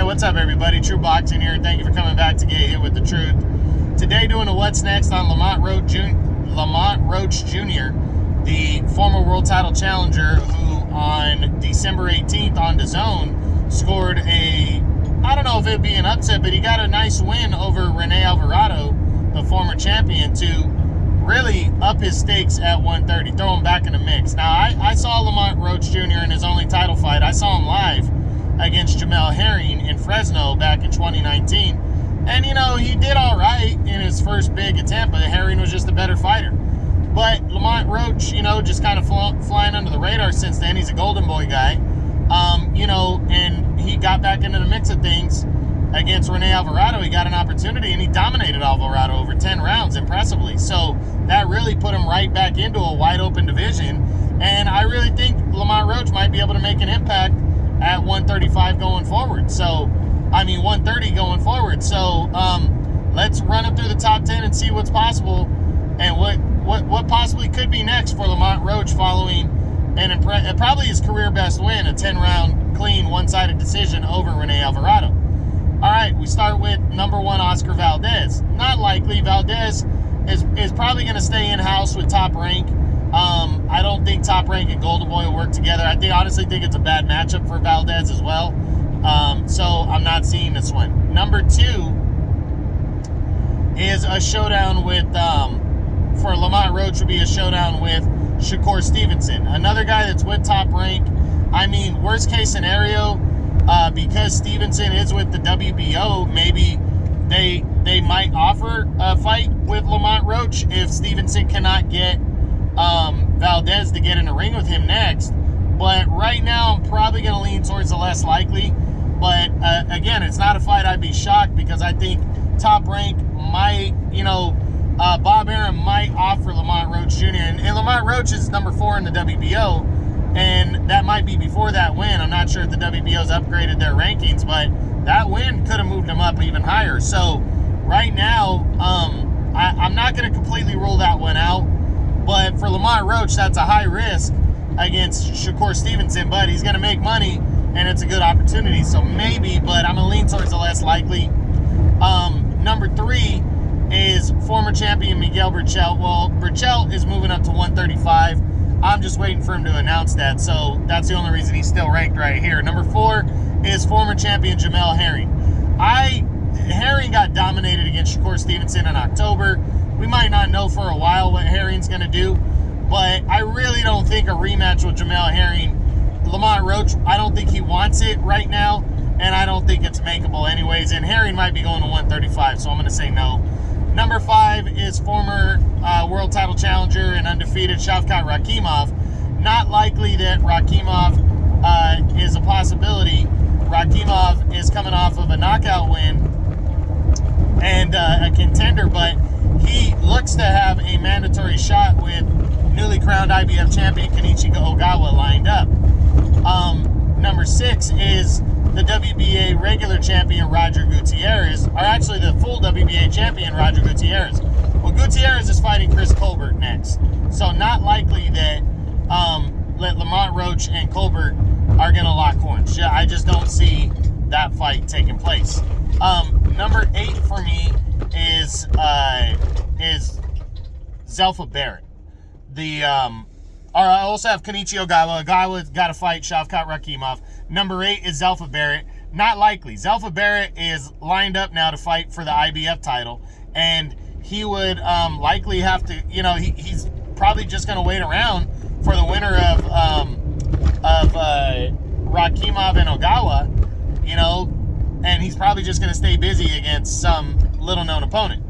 what's up, everybody? True Boxing here. Thank you for coming back to Get Hit with the Truth. Today, doing a What's Next on Lamont Roach Jr., the former world title challenger, who on December 18th on DAZN scored I don't know if it'd be an upset, but he got a nice win over Rene Alvarado, the former champion, to really up his stakes at 130, throw him back in the mix. Now, I saw Lamont Roach Jr. in his only title fight. I saw him live against Jamel Herring in Fresno back in 2019. And, he did all right in his first big attempt, but Herring was just a better fighter. But Lamont Roach, just kind of flying under the radar since then. He's a Golden Boy guy. And he got back into the mix of things against Rene Alvarado. He got an opportunity, and he dominated Alvarado over 10 rounds impressively. So that really put him right back into a wide-open division. And I really think Lamont Roach might be able to make an impact at 135 going forward. 130 going forward. So let's run up through the top 10 and see what's possible and what possibly could be next for Lamont Roach following probably his career best win, a 10-round clean one-sided decision over Rene Alvarado. All right, we start with number 1, Oscar Valdez. Not likely. Valdez is probably going to stay in-house with Top Rank. I don't think Top Rank and Golden Boy will work together. I honestly think it's a bad matchup for Valdez as well. So I'm not seeing this one. Number 2 is a showdown with, for Lamont Roach, would be a showdown with Shakur Stevenson. Another guy that's with Top Rank. Worst case scenario, because Stevenson is with the WBO, maybe they might offer a fight with Lamont Roach if Stevenson cannot get Valdez to get in the ring with him next. But right now, I'm probably going to lean towards the less likely. But again, it's not a fight I'd be shocked, because I think Top Rank might, Bob Arum might offer Lamont Roach Jr. And Lamont Roach is number 4 in the WBO, and that might be before that win. I'm not sure if the WBO's upgraded their rankings, but that win could have moved him up even higher. So right now, I'm not going to completely rule that one out. But for Lamont Roach, that's a high risk against Shakur Stevenson, but he's going to make money, and it's a good opportunity. So maybe, but I'm going to lean towards the less likely. Number 3 is former champion Miguel Burchell. Well, Burchell is moving up to 135. I'm just waiting for him to announce that, so that's the only reason he's still ranked right here. Number 4 is former champion Jamel Herring. Herring got dominated against Shakur Stevenson in October. We might not know for a while what Herring's going to do, but I really don't think a rematch with Jamel Herring, Lamont Roach, I don't think he wants it right now, and I don't think it's makeable anyways, and Herring might be going to 135, so I'm going to say no. Number 5 is former world title challenger and undefeated Shavkat Rakhimov. Not likely that Rakhimov is a possibility. Rakhimov is coming off of a knockout win and a contender, but he looks to have a mandatory shot with newly crowned IBF champion Kenichi Ogawa lined up. Number 6 is the WBA regular champion Roger Gutierrez, or actually the full WBA champion Roger Gutierrez. Well, Gutierrez is fighting Chris Colbert next, so not likely that Lamont Roach and Colbert are going to lock horns. I just don't see that fight taking place. Number 8 for me is Zelfa Barrett. I also have Kenichi Ogawa. Ogawa's got to fight Shavkat Rakhimov. Number 8 is Zelfa Barrett. Not likely. Zelfa Barrett is lined up now to fight for the IBF title, and he would likely have to, he's probably just going to wait around for the winner of Rakhimov and Ogawa, and he's probably just going to stay busy against some little-known opponent.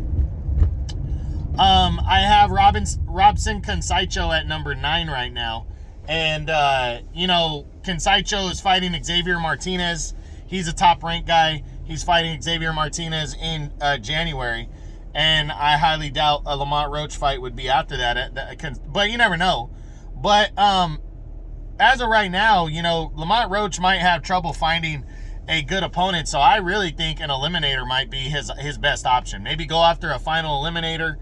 I have Robson Consaicho at number 9 right now. And, Consaicho is fighting Xavier Martinez. He's a top-ranked guy. He's fighting Xavier Martinez in January. And I highly doubt a Lamont Roach fight would be after that. But you never know. But as of right now, Lamont Roach might have trouble finding a good opponent. So I really think an eliminator might be his best option. Maybe go after a final eliminator.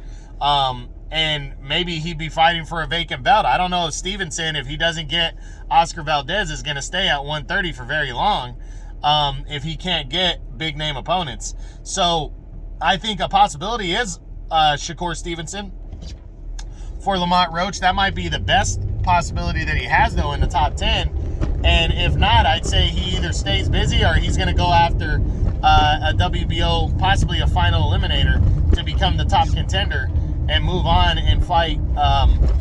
And maybe he'd be fighting for a vacant belt. I don't know if Stevenson, if he doesn't get Oscar Valdez, is going to stay at 130 for very long. if he can't get big name opponents. So I think a possibility is Shakur Stevenson for Lamont Roach. That might be the best possibility that he has, though, in the top 10. And if not, I'd say he either stays busy or he's going to go after a WBO, possibly a final eliminator, to become the top contender and move on and fight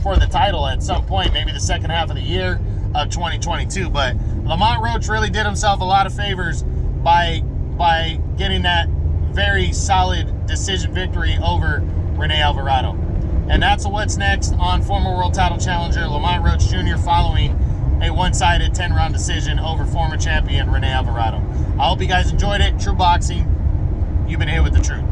for the title at some point, maybe the second half of the year of 2022. But Lamont Roach really did himself a lot of favors by getting that very solid decision victory over Rene Alvarado. And that's what's next on former world title challenger Lamont Roach Jr. following a one-sided 10-round decision over former champion Rene Alvarado. I hope you guys enjoyed it. True Boxing, you've been hit with the truth.